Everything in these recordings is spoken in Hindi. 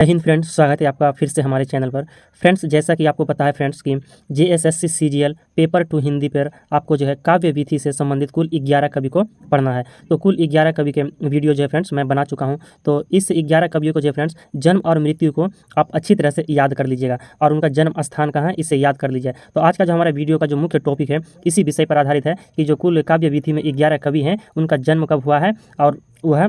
जय हिंद फ्रेंड्स, स्वागत है आपका फिर से हमारे चैनल पर। फ्रेंड्स, जैसा कि आपको पता है फ्रेंड्स कि जेएसएससी सीजीएल पेपर 2 हिंदी पर आपको जो है काव्य विधि से संबंधित कुल 11 कवि को पढ़ना है। तो कुल 11 कवि के वीडियो जो है फ्रेंड्स मैं बना चुका हूं। तो इस 11 कवियों को जो है फ्रेंड्स जन्म और मृत्यु को आप अच्छी तरह से याद कर लीजिएगा और उनका जन्म स्थान कहाँ है इसे याद कर लीजिए। तो आज का जो हमारा वीडियो का जो मुख्य टॉपिक है इसी विषय पर आधारित है कि जो कुल काव्य विधि में 11 कवि हैं उनका जन्म कब हुआ है और वह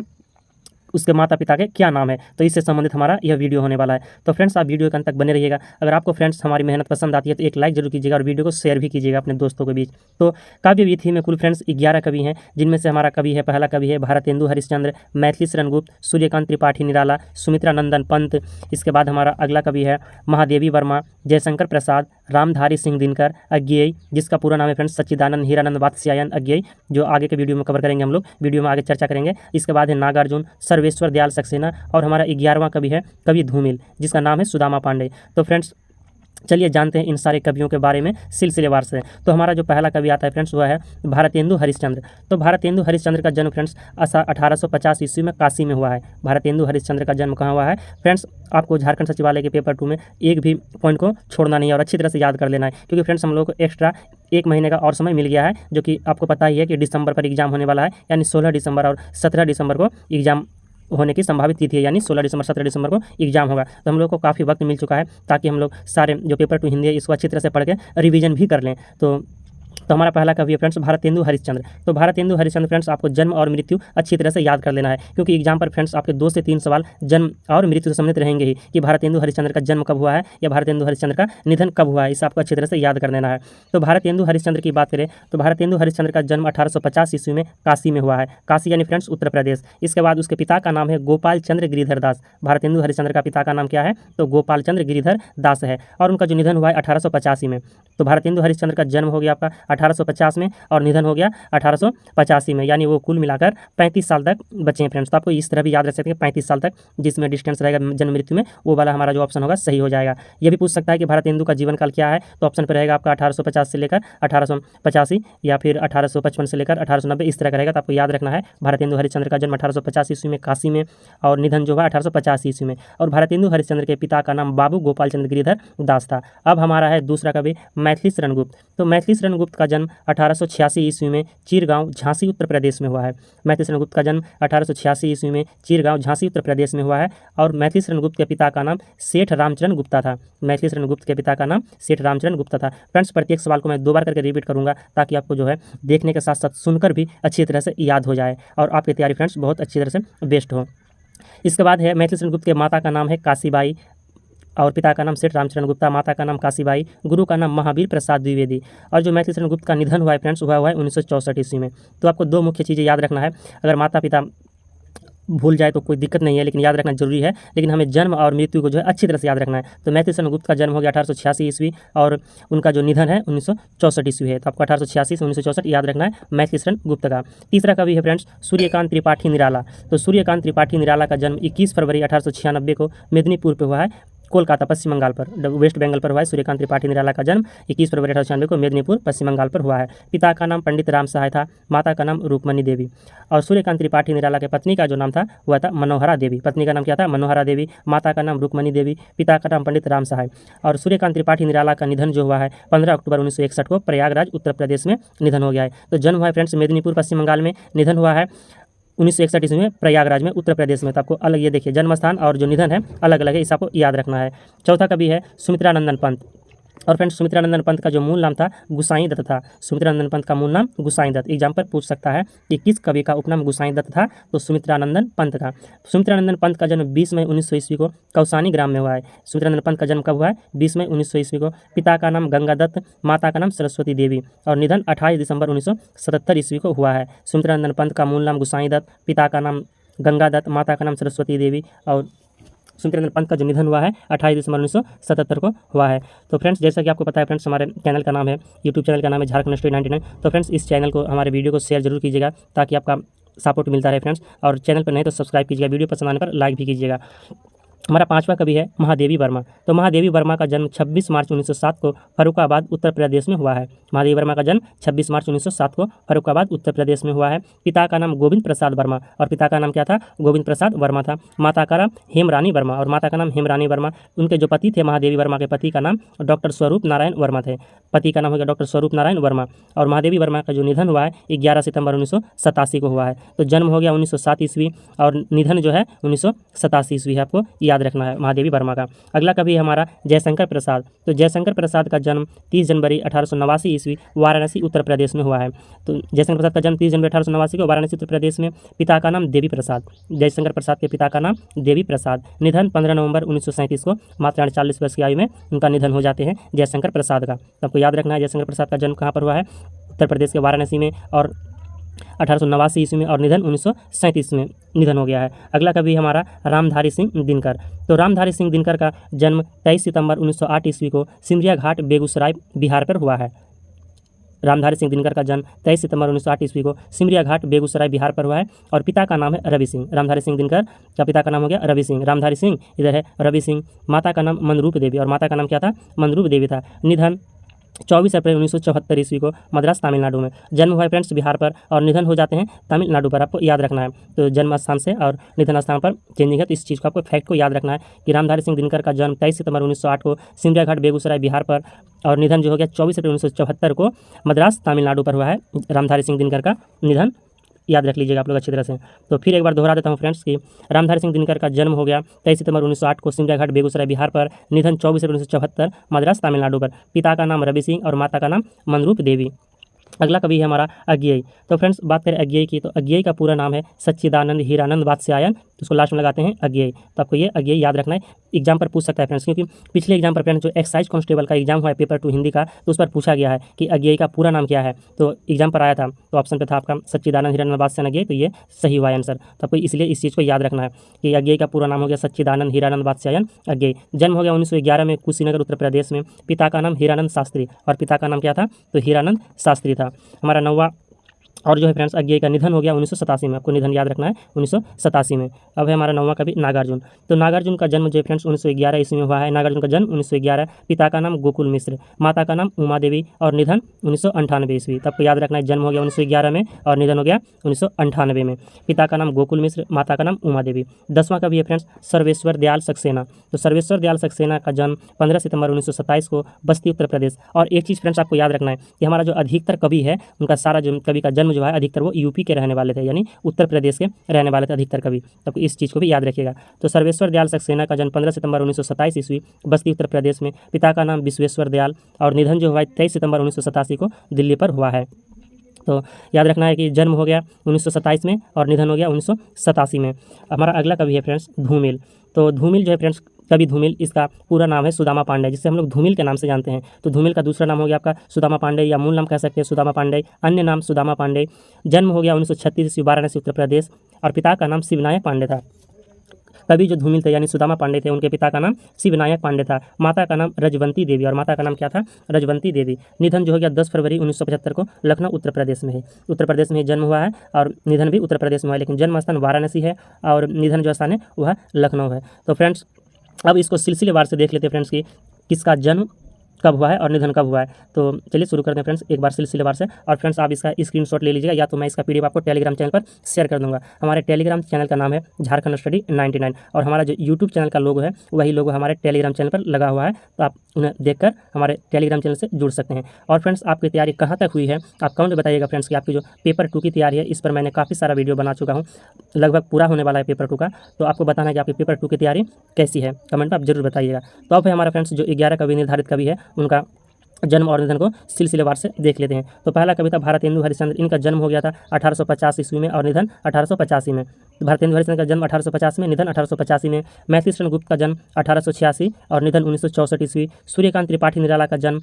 उसके माता पिता के क्या नाम है। तो इससे संबंधित हमारा यह वीडियो होने वाला है। तो फ्रेंड्स, आप वीडियो के अंत तक बने रहिएगा। अगर आपको फ्रेंड्स हमारी मेहनत पसंद आती है तो एक लाइक जरूर कीजिएगा और वीडियो को शेयर भी कीजिएगा अपने दोस्तों के बीच। तो काव्य विधि में कुल फ्रेंड्स 11 कवि हैं, जिनमें से हमारा कवि है, पहला कवि है भारतेंदु हरिश्चंद्र, मैथिली शरण गुप्त, सूर्यकांत त्रिपाठी निराला, सुमित्रा नंदन पंत। इसके बाद हमारा अगला कवि है महादेवी वर्मा, जयशंकर प्रसाद, रामधारी सिंह दिनकर अज्ञेय, जिसका पूरा नाम है फ्रेंड्स सच्चिदानंद हीरानंद वात्स्यायन अज्ञेय, जो आगे के वीडियो में कवर करेंगे, हम लोग वीडियो में आगे चर्चा करेंगे। इसके बाद है नागार्जुन, सर्वेश्वर दयाल सक्सेना और हमारा 11वां कवि है कवि धूमिल, जिसका नाम है सुदामा पांडे। तो फ्रेंड्स चलिए जानते हैं इन सारे कवियों के बारे में सिलसिलेवार से। तो हमारा जो पहला कवि आता है फ्रेंड्स वह है भारतेंदु हरिश्चंद्र। तो भारतेंदु हरिश्चंद्र का जन्म फ्रेंड्स 1850 ईस्वी में काशी में हुआ है। भारतेंदु हरिश्चंद्र का जन्म कहाँ हुआ है फ्रेंड्स? आपको झारखंड सचिवालय के पेपर 2 में एक भी पॉइंट को छोड़ना नहीं है और अच्छी तरह से याद कर लेना है, क्योंकि फ्रेंड्स हम लोग को एक्स्ट्रा 1 महीने का और समय मिल गया है, जो कि आपको पता ही है कि दिसंबर पर एग्जाम होने वाला है, यानी 16 दिसंबर और 17 दिसंबर को एग्जाम होने की संभावित तिथि है, यानी 16 दिसंबर 17 दिसंबर को एग्जाम होगा। तो हम लोग को काफ़ी वक्त मिल चुका है ताकि हम लोग सारे जो पेपर 2 हिंदी है इसको अच्छी तरह से पढ़ के रिवीजन भी कर लें। तो हमारा पहला कवि है फ्रेंड्स भारतेंदु हरिश्चंद्र। तो भारतेंदु हरिश्चंद्र फ्रेंड्स आपको जन्म और मृत्यु अच्छी तरह से याद कर लेना है, क्योंकि एग्जाम पर फ्रेंड्स आपके 2 से 3 सवाल जन्म और मृत्यु से संबंधित रहेंगे ही, कि भारतेंदु हरिश्चंद्र का जन्म कब हुआ है या भारतेंदु हरिश्चंद्र का निधन कब हुआ है, इसे आपको अच्छी तरह से याद कर लेना है। तो भारतेंदु हरिश्चंद्र की बात करें तो भारतेंदु हरिश्चंद्र का जन्म 1850 ईस्वी में काशी में हुआ है। काशी यानी फ्रेंड्स उत्तर प्रदेश। इसके बाद उसके पिता का नाम है गोपाल चंद्र गिरिधर दास। भारतेंदु हरिश्चंद्र का पिता का नाम क्या है? तो गोपाल चंद्र गिरिधर दास है, और उनका जो निधन हुआ है 1885 में। तो भारतेंदु हरिश्चंद्र का जन्म हो गया आपका 1850 में और निधन हो गया 1885 में, यानी वो कुल मिलाकर 35 साल तक बचे हैं फ्रेंड्स। तो आपको इस तरह भी याद रख सकते हैं 35 साल तक, जिसमें डिस्टेंस रहेगा जन्म मृत्यु में, वो वाला हमारा जो ऑप्शन होगा सही हो जाएगा। ये भी पूछ सकता है कि भारतेंदु का जीवन काल क्या है, तो ऑप्शन पर रहेगा आपका 1850 से लेकर 1885 या फिर 1855 से लेकर 1890, इस तरह का रहेगा। तो आपको याद रखना है भारतेंदु हरिश्चंद्र का जन्म 1850 ईस्वी में काशी में और निधन जो हुआ 1885 ईस्वी में। और भारतेंदु हरिश्चंद्र के पिता का नाम बाबू गोपाल चंद्र गिरिधर दास था। अब हमारा है दूसरा कवि मैथिली शरण गुप्त। तो मैथिली शरण गुप्त का जन्म 1886 ईस्वी में चिरगांव झांसी उत्तर प्रदेश में हुआ है। मैथिली शरण गुप्त का जन्म 1886 ईस्वी में चिरगांव झांसी उत्तर प्रदेश में हुआ है। और मैथिली शरण गुप्त के पिता का नाम सेठ रामचरण गुप्ता था। मैथिली शरण गुप्त के पिता का नाम सेठ रामचरण गुप्ता था। फ्रेंड्स, प्रत्येक सवाल को मैं 2 बार करके रिपीट करूंगा ताकि आपको जो है देखने के साथ साथ सुनकर भी अच्छी तरह से याद हो जाए और आपकी तैयारी फ्रेंड्स बहुत अच्छी तरह से बेस्ट हो। इसके बाद है मैथिली शरण गुप्त के माता का नाम है काशीबाई और पिता का नाम सेठ रामचरण गुप्ता, माता का नाम काशीबाई, गुरु का नाम महावीर प्रसाद द्विवेदी। और जो मैथिली शरण गुप्त का निधन हुआ है फ्रेंड्स हुआ है 1964 ईस्वी में। तो आपको 2 मुख्य चीज़ें याद रखना है। अगर माता पिता भूल जाए तो कोई दिक्कत नहीं है, लेकिन याद रखना जरूरी है। लेकिन हमें जन्म और मृत्यु को जो है अच्छी तरह से याद रखना है। तो मैथिली शरण गुप्त का जन्म हो गया 1886 ईस्वी और उनका जो निधन है 1964 ईस्वी है। तो आपको 1886 से 1964 याद रखना है मैथिली शरण गुप्त का। तीसरा कवि है फ्रेंड्स सूर्यकांत त्रिपाठी निराला। तो सूर्यकांत त्रिपाठी निराला का जन्म 21 फरवरी 1896 को मेदिनीपुर पर हुआ है, कोलकाता पश्चिम बंगाल पर, वेस्ट बंगाल पर हुआ है। सूर्यकांत त्रिपाठी निराला का जन्म 21 फरवरी 1896 को मेदिनीपुर पश्चिम बंगाल पर हुआ है। पिता का नाम पंडित राम सहाय था, माता का नाम रूपमणी देवी। और सूर्यकांत त्रिपाठी निराला के पत्नी का जो नाम था वह था मनोहरा देवी। पत्नी का नाम क्या था? मनोहरा देवी। माता का नाम रूपमणी देवी, पिता का नाम पंडित राम सहाय। और सूर्यकांत त्रिपाठी निराला का निधन जो हुआ है 15 अक्टूबर 1961 को प्रयागराज उत्तर प्रदेश में निधन हो गया है। तो जन्म हुआ है फ्रेंड्स मेदिनीपुर पश्चिम बंगाल में, निधन हुआ है 1961 ईस्वी में प्रयागराज में उत्तर प्रदेश में। तो आपको अलग, ये देखिए जन्म स्थान और जो निधन है अलग अलग है, इसे आपको याद रखना है। चौथा कवि है सुमित्रा नंदन पंत। और फ्रेंड्स सुमित्रा नंदन पंत का जो मूल नाम था गुसाई दत्त था। सुमित्रा नंदन पंत का मूल नाम गुसाई दत्त। एग्जाम पर पूछ सकता है कि किस कवि का उपनाम गुसाई दत्त था, तो सुमित्रा नंदन पंत का। सुमित्रा नंदन पंत का जन्म 20 मई 1900 ईस्वी को कौसानी ग्राम में हुआ है। सुमित्रा नंदन पंत का जन्म कब हुआ है? 20 मई 1900 ईस्वी को। पिता का नाम गंगा दत्त, माता का नाम सरस्वती देवी। और निधन 28 दिसंबर 1977 ईस्वी को हुआ है। सुमित्रा नंदन पंत का मूल नाम गुसाई दत्त, पिता का नाम गंगा दत्त, माता का नाम सरस्वती देवी। और सुमित्रा नंदन पंत का जो निधन हुआ है 28 दिसंबर 1977 को हुआ है। तो फ्रेंड्स, जैसा कि आपको पता है फ्रेंड्स, हमारे चैनल का नाम है, यूट्यूब चैनल का नाम है झारखंड स्टडी 99। तो फ्रेंड्स, इस चैनल को, हमारे वीडियो को शेयर जरूर कीजिएगा ताकि आपका सपोर्ट मिलता रहे फ्रेंड्स। और चैनल पर नहीं तो सब्सक्राइब कीजिएगा, वीडियो पसंद आने पर लाइक भी कीजिएगा। हमारा पांचवा कवि है महादेवी वर्मा। तो महादेवी वर्मा का जन्म 26 मार्च 1907 को फर्रुखाबाद उत्तर प्रदेश में हुआ है। महादेवी वर्मा का जन्म 26 मार्च 1907 को फर्रुखाबाद उत्तर प्रदेश में हुआ है। पिता का नाम गोविंद प्रसाद वर्मा, और पिता का नाम क्या था? गोविंद प्रसाद वर्मा था। माता का नाम हेमरानी वर्मा, और माता का नाम हेमरानी वर्मा। उनके जो पति थे महादेवी वर्मा के पति का नाम डॉक्टर स्वरूप नारायण वर्मा थे। पति का नाम हो गया डॉक्टर स्वरूप नारायण वर्मा। और महादेवी वर्मा का जो निधन हुआ है 11 सितंबर 1987 को हुआ है। तो जन्म हो गया 1907 ईस्वी और निधन जो है 1987 ईस्वी है, आपको याद रखना है महादेवी वर्मा का। अगला कवि है हमारा जयशंकर प्रसाद। तो जयशंकर प्रसाद का जन्म 30 जनवरी 1889 ईस्वी वाराणसी उत्तर प्रदेश में हुआ है। तो जयशंकर प्रसाद का जन्म 30 जनवरी 1889 को वाराणसी उत्तर प्रदेश में। पिता का नाम देवी प्रसाद। जयशंकर प्रसाद के पिता का नाम देवी प्रसाद। निधन 15 नवंबर 1937 को मात्र 40 वर्ष की आयु में उनका निधन हो जाते हैं जयशंकर प्रसाद का। तो आपको याद रखना है जयशंकर प्रसाद का जन्म कहाँ पर हुआ है? उत्तर प्रदेश के वाराणसी में, और 1889 ईस्वी में, और निधन 1937 में निधन हो गया है। अगला कवि हमारा रामधारी सिंह दिनकर। तो रामधारी सिंह दिनकर का जन्म 23 सितंबर 1908 ईस्वी को सिमरिया घाट बेगूसराय बिहार पर हुआ है। रामधारी सिंह दिनकर का जन्म 23 सितंबर 1908 ईस्वी को सिमरिया घाट बेगूसराय बिहार पर हुआ है। और पिता का नाम है रवि सिंह। रामधारी सिंह दिनकर का पिता का नाम हो गया रवि सिंह। रामधारी सिंह इधर है रवि सिंह। माता का नाम मनरूप देवी, और माता का नाम क्या था? मनरूप देवी था। निधन 24 अप्रैल 1974 ईस्वी को मद्रास तमिलनाडु में। जन्म हुआ है फ्रेंड्स बिहार पर, और निधन हो जाते हैं तमिलनाडु पर, आपको याद रखना है। तो जन्म स्थान से और निधन स्थान पर चेंजिंग है, तो इस चीज़ को आपको फैक्ट को याद रखना है कि रामधारी सिंह दिनकर का जन्म 23 सितंबर 1908 को सिमरिया घाट बेगूसराय बिहार पर, और निधन जो हो गया 24 अप्रैल 1974 को मद्रास तमिलनाडु पर हुआ है। रामधारी सिंह दिनकर का निधन याद रख लीजिएगा आप लोग अच्छी तरह से। तो फिर एक बार दोहरा देता हूँ फ्रेंड्स कि रामधारी सिंह दिनकर का जन्म हो गया 23 सितंबर 1908 को सिमरिया घाट बेगूसराय बिहार पर। निधन 24 अप्रैल 1974 मद्रास तमिलनाडु पर। पिता का नाम रवि सिंह और माता का नाम मनरूप देवी। अगला कवि है हमारा अज्ञेय। तो फ्रेंड्स बात करें अज्ञेय की, तो अज्ञेय का पूरा नाम है सच्चिदानंद हीरानंद वात्स्यायन। तो उसको लास्ट में लगाते हैं अज्ञेय। तो आपको ये अज्ञेय याद रखना है, एग्जाम पर पूछ सकता है फ्रेंड्स, क्योंकि पिछले एग्जाम पर फ्रेंड्स जो एक्साइज कांस्टेबल का एग्जाम हुआ है पेपर 2 हिंदी का, तो उस पर पूछा गया है कि अज्ञेय का पूरा नाम क्या है। तो एग्जाम पर आया था, तो ऑप्शन पे था आपका सच्चिदानंद हीरानंद वात्स्यायन अज्ञेय, तो ये सही हुआ आंसर। तो आपको इसलिए इस चीज़ को याद रखना है कि अज्ञेय का पूरा नाम हो गया सच्चिदानंद हीरानंद वात्स्यायन अज्ञेय। जन्म हो गया 1911 में कुशीनगर उत्तर प्रदेश में। पिता का नाम हीरानंद शास्त्री, और पिता का नाम क्या था? तो हीरानंद शास्त्री था। हमारा नौवा और जो है फ्रेंड्स अज्ञेय का निधन हो गया 1987 में। आपको निधन याद रखना है 1987 में। अब है हमारा नौवां कवि नागार्जुन। तो नागार्जुन का जन्म जो है फ्रेंड्स 1911 ईस्वी में हुआ है। नागार्जुन का जन्म 1911। पिता का नाम गोकुल मिश्र, माता का नाम उमा देवी, और निधन 1998 ईस्वी। तब आपको याद रखना है जन्म हो गया 1911 में और निधन हो गया 1998 में। पिता का नाम गोकुल मिश्र, माता का नाम उमा देवी। 10वां कवि है फ्रेंड्स सर्वेश्वर दयाल सक्सेना। तो सर्वेश्वर दयाल सक्सेना का जन्म 15 सितंबर 1927 को बस्ती उत्तर प्रदेश। और एक चीज़ फ्रेंड्स आपको याद रखना है कि हमारा जो अधिकतर कवि है उनका सारा जो कवि का जन्म जो है अधिकतर वो यूपी के रहने वाले थे, यानी उत्तर प्रदेश के रहने वाले थे अधिकतर कवि। तो इस चीज़ को भी याद रखिएगा। तो सर्वेश्वर दयाल सक्सेना का जन्म 15 सितंबर 1927 ईस्वी बस्ती उत्तर प्रदेश में। पिता का नाम विश्वेश्वर दयाल, और निधन जो हुआ है 23 सितंबर 1987 को दिल्ली पर हुआ है। तो याद रखना है कि जन्म हो गया 1927 में और निधन हो गया 1987 में। हमारा अगला कवि है फ्रेंड्स धूमिल। तो धूमिल जो है फ्रेंड्स कवि धूमिल, इसका पूरा नाम है सुदामा पांडे, जिसे हम लोग धूमिल के नाम से जानते हैं। तो धूमिल का दूसरा नाम हो गया आपका सुदामा पांडे, या मूल नाम कह सकते हैं सुदामा पांडे, अन्य नाम सुदामा पांडे। जन्म हो गया 1936 ईस्वी वाराणसी उत्तर प्रदेश, और पिता का नाम शिवनायक पांडे था। कवि जो धूमिल थे यानी सुदामा पांडे थे, उनके पिता का नाम शिवनायक पांडे था। माता का नाम रजवंती देवी, और माता का नाम क्या था? रजवंती देवी। निधन जो हो गया 10 फरवरी 1975 को लखनऊ उत्तर प्रदेश में है। उत्तर प्रदेश में जन्म हुआ है और निधन भी उत्तर प्रदेश में हुआ है, लेकिन जन्म स्थान वाराणसी है और निधन जो स्थान है वह लखनऊ है। तो फ्रेंड्स अब इसको सिलसिलेवार से देख लेते हैं फ्रेंड्स कि किसका जन्म कब हुआ है और निधन कब हुआ है। तो चलिए शुरू करते हैं फ्रेंड्स एक बार सिलसिलेवार से। और फ्रेंड्स आप इसका स्क्रीनशॉट ले लीजिएगा, या तो मैं इसका पीडीएफ आपको टेलीग्राम चैनल पर शेयर कर दूंगा। हमारे टेलीग्राम चैनल का नाम है झारखंड स्टडी 99, और हमारा जो यूट्यूब चैनल का लोगो है वही लोगो हमारे टेलीग्राम चैनल पर लगा हुआ है, तो आप उन्हें देखकर हमारे टेलीग्राम चैनल से जुड़ सकते हैं। और फ्रेंड्स आपकी तैयारी कहाँ तक हुई है आप कमेंट में बताइएगा फ्रेंड्स कि आपकी जो पेपर 2 की तैयारी है, इस पर मैंने काफ़ी सारा वीडियो बना चुका हूँ, लगभग पूरा होने वाला है पेपर 2 का। तो आपको बताना है कि आपकी पेपर 2 की तैयारी कैसी है, कमेंट में आप जरूर बताइएगा। तो अब है हमारा फ्रेंड्स जो 11 कवि निर्धारित कवि है उनका जन्म और निधन को सिलसिलेवार से देख लेते हैं। तो पहला कवि था भारतेंदु हरिश्चंद्र। इनका जन्म हो गया था 1850 ईस्वी में और निधन 1885 में। तो भारतेंदु हरिश्चंद्र का जन्म 1850 में, निधन 1885 में। मैथिली शरण गुप्त का जन्म 1886 और निधन 1964 ईस्वी। सूर्यकांत त्रिपाठी निराला का जन्म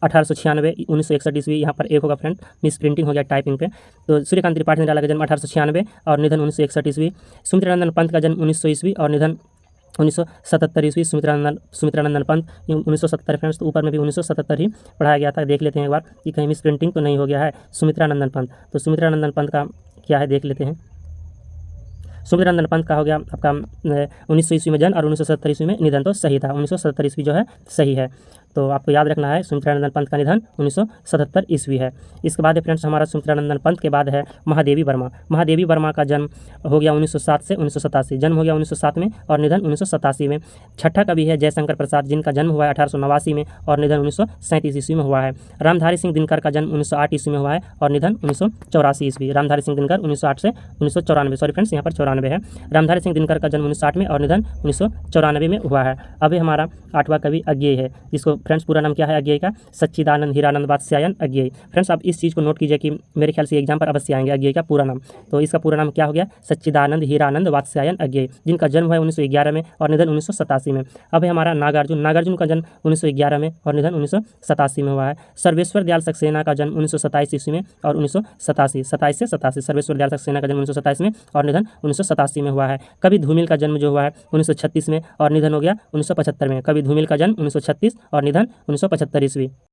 1896 1961 ईस्वी। यहाँ पर एक होगा फ्रेंड, मिस प्रिंटिंग हो गया टाइपिंग पे। तो सूर्यकांत त्रिपाठी निराला का जन्म 1896 और निधन 1961 ईस्वी। सुमित्रानंदन पंत का जन्म 1900 ईस्वी और निधन 1977 ईस्वी। सुमित्रानंदन पंत 1970 फ्रेंड्स, तो ऊपर में भी 1977 ही पढ़ाया गया था। देख लेते हैं एक बार कि कहीं मिस प्रिंटिंग तो नहीं हो गया है। सुमित्रानंदन पंत, तो सुमित्रानंदन पंत का क्या है देख लेते हैं। सुमित पंत का हो गया आपका 1900 ईस्वी में जन्म और 1970 ईस्वी में निधन, तो सही था, 1970 ईस्वी जो है सही है। तो आपको याद रखना है सुमित्रानंदन पंत का निधन 1977 ईस्वी है। इसके बाद फ्रेंड्स हमारा सुमित्रानंदन पंत के बाद है महादेवी वर्मा। महादेवी वर्मा का जन्म हो गया 1907 से 1987, जन्म हो गया 1907 में और निधन 1987 में। छठा कवि है जयशंकर प्रसाद, जिनका जन्म हुआ है 1889 में और निधन 1937 ईस्वी में हुआ है। रामधारी सिंह दिनकर का जन्म 1908 ईस्वी में हुआ है और निधन 1984 ईस्वी। रामधारी सिंह दिनकर 1908 से 1994, सॉरी फ्रेंड्स यहाँ पर 94 है। रामधारी सिंह दिनकर का जन्म 1908 में और निधन 1994 में हुआ है। अभी हमारा 8वां कवि अज्ञेय है, जिसको फ्रेंड्स पूरा नाम क्या है अज्ञेय का? सच्चिदानंद हीरानंद वात्स्यायन अज्ञेय। फ्रेंड्स आप इस चीज़ को नोट कीजिए कि मेरे ख्याल से एग्जाम पर अवश्य आएंगे अज्ञेय का पूरा नाम। तो इसका पूरा नाम क्या हो गया? सच्चिदानंद हीरानंद वात्स्यायन अज्ञेय, जिनका जन्म हुआ है 1911 में और निधन 1987 में। अब है हमारा नागार्जुन। नागार्जुन का जन्म 1911 में और निधन 1987 में हुआ है। सर्वेश्वर दयाल सक्सेना का जन्म 1927 ईस्वी में और 1987, 27 से 87, सर्वेश्वर दयाल सक्सेना का जन्म 1927 में और निधन 1987 में हुआ है। कवि धूमिल का जन्म जो हुआ है 1936 में और निधन हो गया 1975 में। कवि धूमिल का जन्म 1936 और निधन 1975 ईस्वी।